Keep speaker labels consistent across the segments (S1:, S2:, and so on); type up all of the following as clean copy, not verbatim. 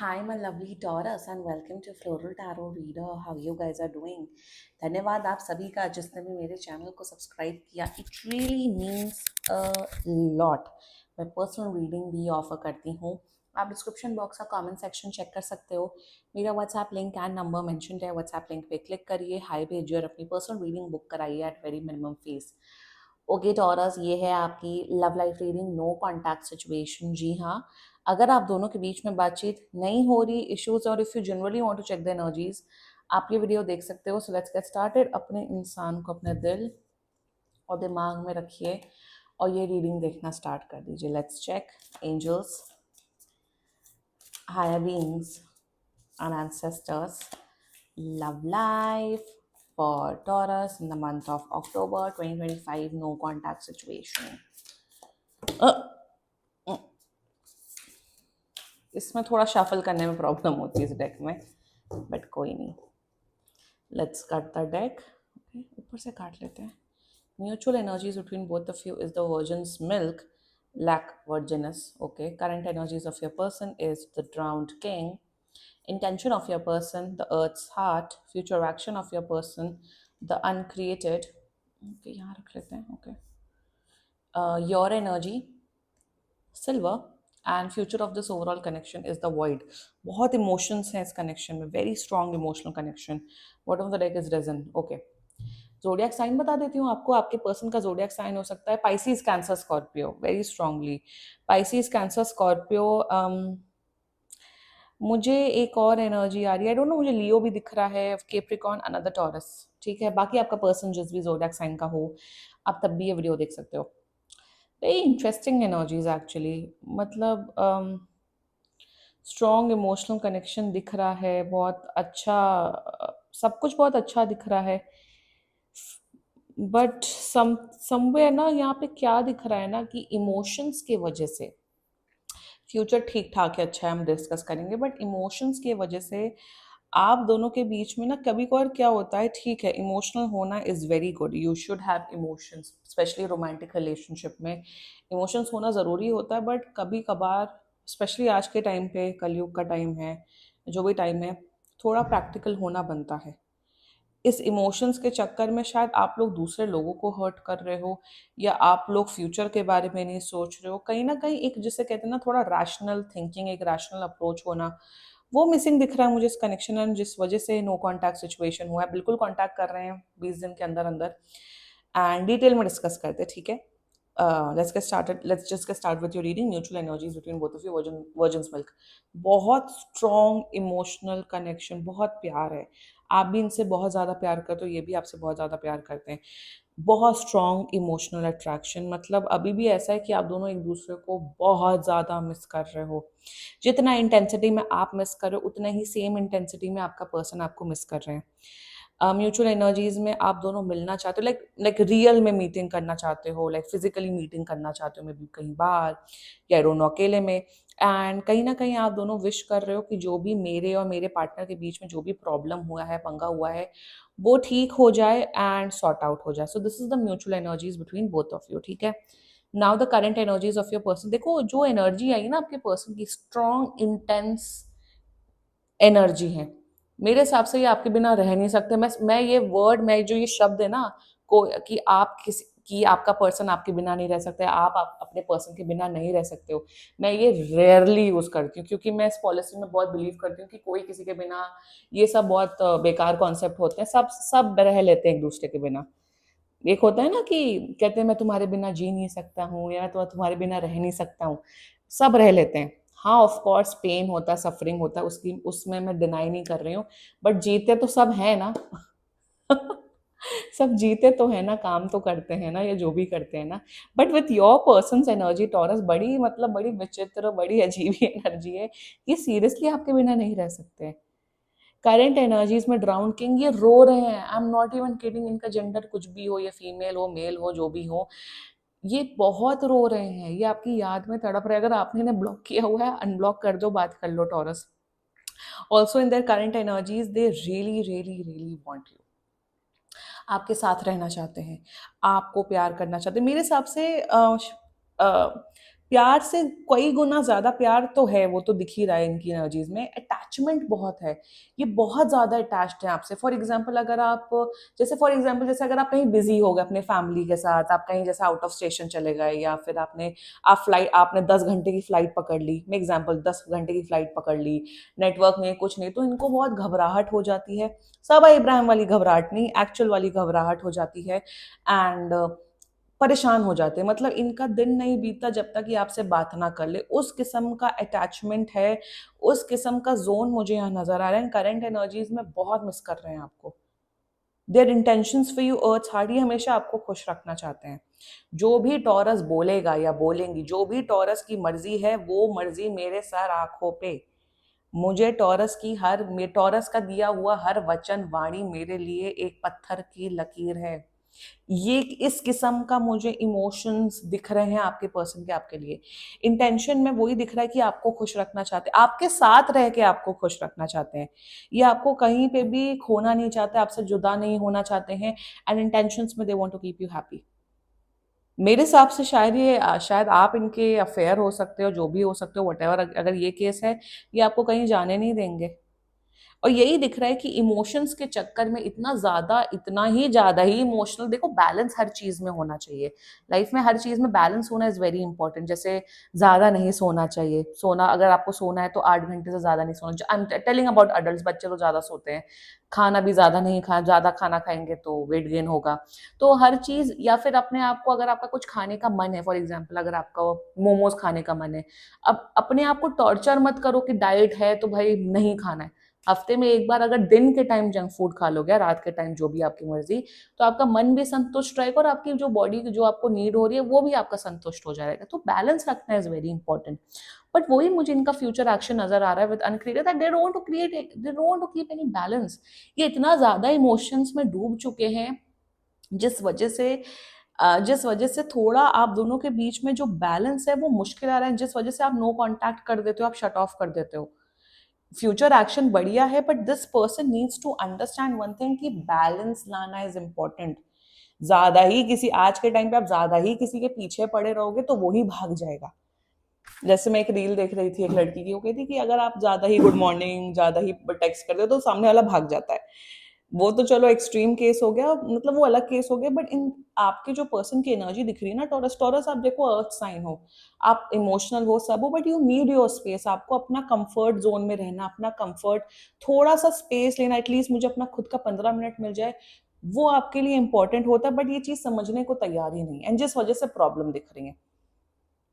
S1: Hi, my lovely Taurus, and welcome to Floral Tarot Reader. How you guys are doing? धन्यवाद आप सभी का जिसने भी मेरे चैनल को सब्सक्राइब किया. It really means a lot. मैं पर्सनल रीडिंग भी ऑफर करती हूँ. आप डिस्क्रिप्शन बॉक्स का कमेंट सेक्शन चेक कर सकते हो. मेरा WhatsApp link and number mention है. व्हाट्सएप लिंक पे क्लिक करिए, हाई भेजिए और अपनी पर्सनल रीडिंग बुक कराइए at very minimum fees. Okay Taurus, ये है आपकी love life reading, no contact situation. जी हाँ, अगर आप दोनों के बीच में बातचीत नहीं हो रही, इश्यूज, और if you generally want to check the energies, आप ये वीडियो देख सकते हो. So let's get started. अपने इंसान को अपने दिल और दिमाग में रखिए और ये रीडिंग देखना स्टार्ट कर दीजिए. Let's check. Angels, higher beings and ancestors, love life for Taurus in the month of October 2025, no contact situation. इसमें थोड़ा शफल करने में प्रॉब्लम होती है इस डेक में, बट कोई नहीं. Let's cut the deck. ऊपर से काट लेते हैं. Mutual energies between both of you is the virgin's milk, lac virginis. Okay, current energies of your person is the drowned king. Intention of your person, the earth's heart. Future action of your person, the uncreated. Okay, यहाँ रख लेते हैं. Okay. Your energy, silver. And future of this overall connection is the void. बहुत emotions हैं इस connection में, very strong emotional connection. Bottom of the deck is risen. Okay. Zodiac sign बता देती हूँ आपको. आपके पर्सन का जोडियक साइन हो सकता है Pisces, cancer, Scorpio. Very strongly Pisces, cancer, Scorpio. मुझे एक और एनर्जी आ रही है. आई डोंट नो, मुझे लियो भी दिख रहा है, केप्रिकॉन, अनदर टॉरस. ठीक है, बाकी आपका पर्सन जिस भी जोडियक साइन का हो, आप तब भी ये वीडियो देख सकते हो. Very interesting energies actually. मतलब स्ट्रॉन्ग इमोशनल कनेक्शन दिख रहा है. बहुत अच्छा, सब कुछ बहुत अच्छा दिख रहा है. बट समवेयर ना, यहाँ पे क्या दिख रहा है ना कि इमोशंस के वजह से फ्यूचर ठीक ठाक है, अच्छा है, हम डिस्कस करेंगे. बट इमोशंस के वजह से आप दोनों के बीच में ना कभी कभार क्या होता है, ठीक है, इमोशनल होना is very good. You should have emotions, specially romantic relationship में इमोशंस होना ज़रूरी होता है. बट कभी कभार, स्पेशली आज के टाइम पे, कलयुग का टाइम है, जो भी टाइम है, थोड़ा प्रैक्टिकल होना बनता है. इस इमोशंस के चक्कर में शायद आप लोग दूसरे लोगों को हर्ट कर रहे हो, या आप लोग फ्यूचर के बारे में नहीं सोच रहे हो. कहीं ना कहीं एक, जिसे कहते हैं ना, थोड़ा रैशनल थिंकिंग, एक रैशनल अप्रोच होना, वो मिसिंग दिख रहा है मुझे इस कनेक्शन में, जिस वजह से नो कॉन्टैक्ट सिचुएशन हुआ है. बिल्कुल कॉन्टैक्ट कर रहे हैं 20 दिन के अंदर अंदर. एंड डिटेल में डिस्कस करते हैं, ठीक है. Let's just get start with your reading. Mutual energies between both of you, virgins milk. बहुत स्ट्रॉन्ग इमोशनल कनेक्शन, बहुत प्यार है. आप भी इनसे बहुत ज़्यादा प्यार करते हो, ये भी आपसे बहुत ज़्यादा प्यार करते हैं. बहुत स्ट्रॉन्ग इमोशनल अट्रैक्शन. मतलब अभी भी ऐसा है कि आप दोनों एक दूसरे को बहुत ज़्यादा मिस कर रहे हो. जितना इंटेंसिटी में आप मिस कर रहे हो, उतना ही सेम इंटेंसिटी में आपका पर्सन आपको मिस कर रहे हैं. म्यूचुअल एनर्जीज में आप दोनों मिलना चाहते हो, लाइक लाइक रियल में मीटिंग करना चाहते हो, लाइक फिजिकली मीटिंग करना चाहते हो, मे बी कहीं बाहर, या दोनों अकेले में. एंड कहीं ना कहीं आप दोनों विश कर रहे हो कि जो भी मेरे और मेरे पार्टनर के बीच में जो भी प्रॉब्लम हुआ है, पंगा हुआ है, वो ठीक हो जाए एंड सॉर्ट आउट हो जाए. So this is the mutual energies between both of you. ठीक है. Now the current energies of your person. देखो, जो एनर्जी आई ना आपके पर्सन की, स्ट्रॉन्ग इंटेंस एनर्जी है. मेरे हिसाब से ये आपके बिना रह नहीं सकते. मैं ये वर्ड, मैं जो ये शब्द है ना, को कि आप किसी कि आपका पर्सन आपके बिना नहीं रह सकते, आप अपने पर्सन के बिना नहीं रह सकते हो, मैं ये रेयरली यूज करती हूँ, क्योंकि मैं इस पॉलिसी में बहुत बिलीव करती हूँ कि कोई किसी के बिना, ये सब बहुत बेकार कॉन्सेप्ट होते हैं. सब सब रह लेते हैं एक दूसरे के बिना. एक होता है ना कि कहते हैं मैं तुम्हारे बिना जी नहीं सकता हूँ, या मैं तो तुम्हारे बिना रह नहीं सकता हूँ. सब रह लेते हैं. हाँ, ऑफ कोर्स पेन होता है, सफरिंग होता है, उसकी उसमें मैं डिनाई नहीं कर रही हूँ. बट जीते तो सब है ना. सब जीते तो है ना, काम तो करते हैं ना, या जो भी करते हैं ना. But with your person energy taurus, बड़ी मतलब बड़ी विचित्र, बड़ी अजीब ही एनर्जी है. ये सीरियसली आपके बिना नहीं रह सकते. करंट एनर्जीज में ड्राउन किंग, ये रो रहे हैं. I am not even kidding. इनका जेंडर कुछ भी हो, ये फीमेल हो, मेल हो, जो भी हो, ये बहुत रो रहे हैं. ये आपकी याद में तड़प रहे हैं. अगर आपने इन्हें ब्लॉक किया हुआ है, अनब्लॉक कर दो, बात कर लो Taurus. Also in their current energies, they really really really want you. आपके साथ रहना चाहते हैं, आपको प्यार करना चाहते हैं. मेरे हिसाब से प्यार से कई गुना ज्यादा प्यार तो है, वो तो दिख ही रहा है इनकी एनर्जीज में। अटैचमेंट बहुत है, ये बहुत ज्यादा अटैच्ड है आपसे। फॉर एग्जाम्पल अगर आप, जैसे फॉर एग्जाम्पल जैसे अगर आप कहीं बिजी हो गए अपने फैमिली के साथ, आप कहीं जैसे आउट ऑफ स्टेशन चले गए, या फिर आपने 10 घंटे की फ्लाइट पकड़ ली, मैं एग्जाम्पल 10 घंटे की फ्लाइट पकड़ ली, नेटवर्क नहीं कुछ नहीं, तो इनको बहुत घबराहट हो जाती है। सबा इब्राहिम वाली घबराहट नहीं, एक्चुअल वाली घबराहट हो जाती है। एंड परेशान हो जाते हैं, मतलब इनका दिन नहीं बीतता जब तक ये आपसे बात ना कर ले। उस किस्म का अटैचमेंट है, उस किस्म का जोन मुझे यहाँ नजर आ रहा है। करंट एनर्जीज में बहुत मिस कर रहे हैं आपको। Their intentions for you earth hard, ये हमेशा आपको खुश रखना चाहते हैं। जो भी टॉरस बोलेगा या बोलेंगी, जो भी टॉरस की मर्जी है, वो मर्जी मेरे सर आंखों पे। मुझे टॉरस का दिया हुआ हर वचन वाणी मेरे लिए एक पत्थर की लकीर है। ये इस किस्म का मुझे इमोशंस दिख रहे हैं आपके पर्सन के आपके लिए। इंटेंशन में वही दिख रहा है कि आपको खुश रखना चाहते हैं, आपके साथ रह के आपको खुश रखना चाहते हैं। ये आपको कहीं पे भी खोना नहीं चाहते, आपसे जुदा नहीं होना चाहते हैं। एंड इंटेंशंस में they want to keep you happy. मेरे हिसाब से शायद आप इनके अफेयर हो सकते हो, जो भी हो सकते हो, वटेवर। अगर ये केस है, ये आपको कहीं जाने नहीं देंगे। और यही दिख रहा है कि इमोशंस के चक्कर में इतना ही ज्यादा ही इमोशनल। देखो, बैलेंस हर चीज में होना चाहिए। लाइफ में हर चीज में बैलेंस होना इज वेरी इंपॉर्टेंट। जैसे ज्यादा नहीं सोना चाहिए, सोना अगर आपको सोना है तो 8 घंटे से ज्यादा नहीं सोना। I am telling about adult, बच्चे तो ज्यादा सोते हैं। खाना भी ज्यादा नहीं खा ज्यादा खाना खाएंगे तो वेट गेन होगा। तो हर चीज, या फिर अपने आप को, अगर आपका कुछ खाने का मन है, फॉर एग्जाम्पल अगर आपका मोमोज खाने का मन है, अब अपने आप को टॉर्चर मत करो कि डाइट है तो भाई नहीं खाना है। हफ्ते में एक बार अगर दिन के टाइम जंक फूड खा लोगे, रात के टाइम जो भी आपकी मर्जी, तो आपका मन भी संतुष्ट रहेगा और आपकी जो बॉडी जो आपको नीड हो रही है वो भी आपका संतुष्ट हो जाएगा। तो बैलेंस रखना इज वेरी इंपॉर्टेंट। बट वही मुझे इनका फ्यूचर एक्शन नजर आ रहा है with uncreated, that they don't want to keep any balance. ये इतना ज्यादा इमोशंस में डूब चुके हैं, जिस वजह से थोड़ा आप दोनों के बीच में जो बैलेंस है वो मुश्किल आ रहा है, जिस वजह से आप नो कांटेक्ट कर देते हो, आप शट ऑफ कर देते हो। फ्यूचर एक्शन बढ़िया है, but this person needs to understand one thing कि बैलेंस लाना इज इम्पोर्टेंट। ज्यादा ही किसी आज के टाइम पे आप ज्यादा ही किसी के पीछे पड़े रहोगे तो वो ही भाग जाएगा। जैसे मैं एक रील देख रही थी एक लड़की की, वो कहती कि अगर आप ज्यादा ही गुड मॉर्निंग ज्यादा ही टेक्स्ट करते हो तो सामने वाला भाग जाता है। वो तो चलो एक्सट्रीम केस हो गया, मतलब वो अलग केस हो गया। बट इन आपके जो पर्सन की एनर्जी दिख रही है ना, टॉरस टॉरस आप देखो अर्थ साइन हो, आप इमोशनल हो सब हो, but you need your space. आपको अपना कंफर्ट जोन में रहना, अपना कंफर्ट, थोड़ा सा स्पेस लेना, एटलीस्ट मुझे अपना खुद का 15 मिनट मिल जाए, वो आपके लिए इंपॉर्टेंट होता है। बट ये चीज समझने को तैयार ही नहीं, एंड जिस वजह से प्रॉब्लम दिख रही है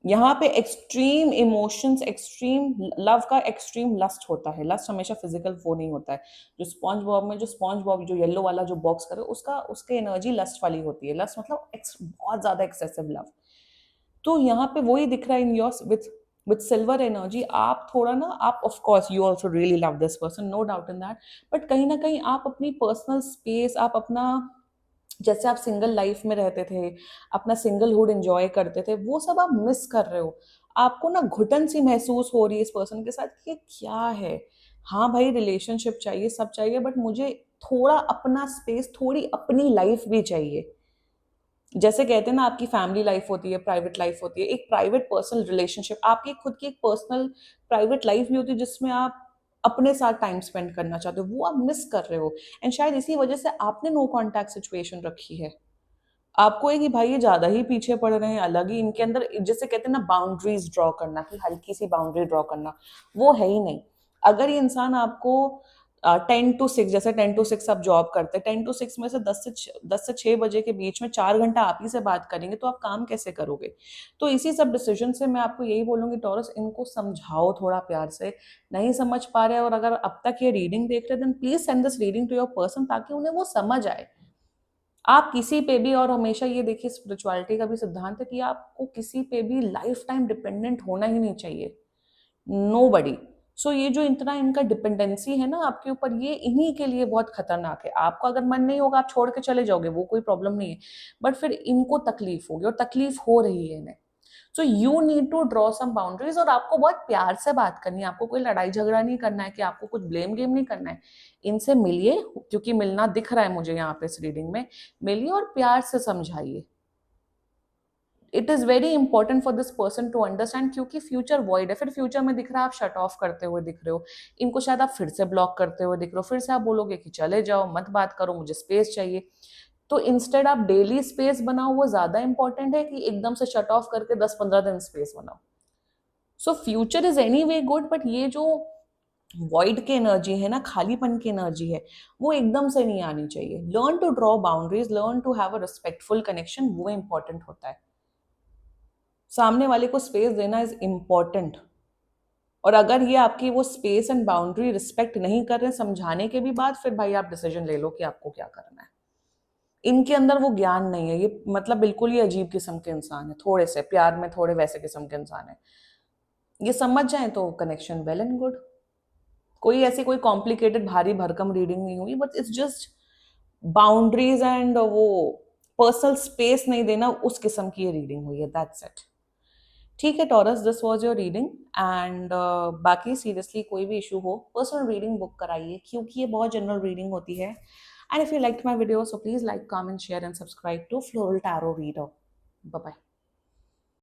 S1: यहाँ पे, एक्सट्रीम इमोशंस, एक्सट्रीम लव का एक्सट्रीम लस्ट होता है। लस्ट हमेशा फिजिकल वो नहीं होता है। जो स्पॉन्ज बॉब जो येलो वाला जो बॉक्स करे, उसका उसके एनर्जी लस्ट वाली होती है। लस्ट मतलब बहुत ज्यादा एक्सेसिव लव। तो यहाँ पे वही दिख रहा है in your with silver energy. आप थोड़ा ना, आप of course you also really love this person, no doubt in that. But कहीं ना कहीं आप अपनी पर्सनल स्पेस, आप अपना, जैसे आप सिंगल लाइफ में रहते थे, अपना सिंगलहुड एंजॉय करते थे, वो सब आप मिस कर रहे हो। आपको ना घुटन सी महसूस हो रही है इस पर्सन के साथ कि ये क्या है। हाँ भाई, रिलेशनशिप चाहिए, सब चाहिए, बट मुझे थोड़ा अपना स्पेस, थोड़ी अपनी लाइफ भी चाहिए। जैसे कहते हैं ना, आपकी फैमिली लाइफ होती है, प्राइवेट लाइफ होती है, एक प्राइवेट पर्सनल रिलेशनशिप, आपकी खुद की एक पर्सनल प्राइवेट लाइफ भी होती है जिसमें आप अपने साथ टाइम स्पेंड करना चाहते हो, वो आप मिस कर रहे हो। एंड शायद इसी वजह से आपने नो कांटेक्ट सिचुएशन रखी है। आपको है कि भाई ये ज्यादा ही पीछे पड़ रहे हैं, अलग ही इनके अंदर, जैसे कहते हैं ना बाउंड्रीज ड्रॉ करना, कि हल्की सी बाउंड्री ड्रॉ करना, वो है ही नहीं। अगर ये इंसान आपको 10 to 6, जैसे 10 to 6 आप जॉब करते हैं, 10 to 6 में से 10 से 6 बजे के बीच में 4 घंटा आप ही से बात करेंगे, तो आप काम कैसे करोगे। तो इसी सब डिसीजन से मैं आपको यही बोलूंगी, टॉरस, इनको समझाओ थोड़ा प्यार से। नहीं समझ पा रहे, और अगर अब तक ये रीडिंग देख रहे, then please send this reading to your person, ताकि उन्हें वो समझ आए। आप किसी पे भी, और हमेशा ये देखिए, स्पिरिचुअलिटी का भी सिद्धांत है कि आपको किसी पे भी लाइफ टाइम डिपेंडेंट होना ही नहीं चाहिए। नो बडी। सो ये जो इतना इनका डिपेंडेंसी है ना आपके ऊपर, ये इन्हीं के लिए बहुत खतरनाक है। आपको अगर मन नहीं होगा, आप छोड़ के चले जाओगे, वो कोई प्रॉब्लम नहीं है। बट फिर इनको तकलीफ होगी, और तकलीफ हो रही है इन्हें। So you need to draw some boundaries, और आपको बहुत प्यार से बात करनी है। आपको कोई लड़ाई झगड़ा नहीं करना है, कि आपको कुछ ब्लेम गेम नहीं करना है। इनसे मिलिए, क्योंकि मिलना दिख रहा है मुझे यहाँ पे इस रीडिंग में। मिलिए और प्यार से समझाइए। It is very important for this person to understand, क्योंकि फ्यूचर वॉइड है। फिर फ्यूचर में दिख रहा है आप शट ऑफ करते हुए दिख रहे हो, इनको शायद आप फिर से ब्लॉक करते हुए दिख रहे हो, फिर से आप बोलोगे कि चले जाओ मत बात करो मुझे स्पेस चाहिए। तो इंस्टेड आप डेली स्पेस बनाओ, वो ज्यादा इंपॉर्टेंट है कि एकदम से शट ऑफ करके 10-15 दिन स्पेस बनाओ। So future is any way good, but ये जो वॉइड की एनर्जी है ना, खालीपन की एनर्जी है, वो एकदम से नहीं आनी चाहिए। Learn to draw boundaries, learn to have a respectful connection, वो इंपॉर्टेंट होता है। सामने वाले को स्पेस देना इज इम्पॉर्टेंट। और अगर ये आपकी वो स्पेस एंड बाउंड्री रिस्पेक्ट नहीं कर रहे समझाने के भी बाद, फिर भाई आप डिसीजन ले लो कि आपको क्या करना है। इनके अंदर वो ज्ञान नहीं है, ये मतलब बिल्कुल ही अजीब किस्म के इंसान है, थोड़े से प्यार में थोड़े वैसे किस्म के इंसान है। ये समझ जाए तो कनेक्शन वेल एंड गुड। कोई ऐसी कोई कॉम्प्लिकेटेड भारी भरकम रीडिंग नहीं हुई, but it's just boundaries and वो पर्सनल स्पेस नहीं देना, उस किस्म की ये रीडिंग हुई है, दैट्स इट। ठीक है taurus, this was your reading and बाकी सीरियसली कोई भी इशू हो पर्सनल रीडिंग बुक कराइए, क्योंकि ये बहुत जनरल रीडिंग होती है। And if you like my video so please like comment share and subscribe to floral tarot reader. Bye bye.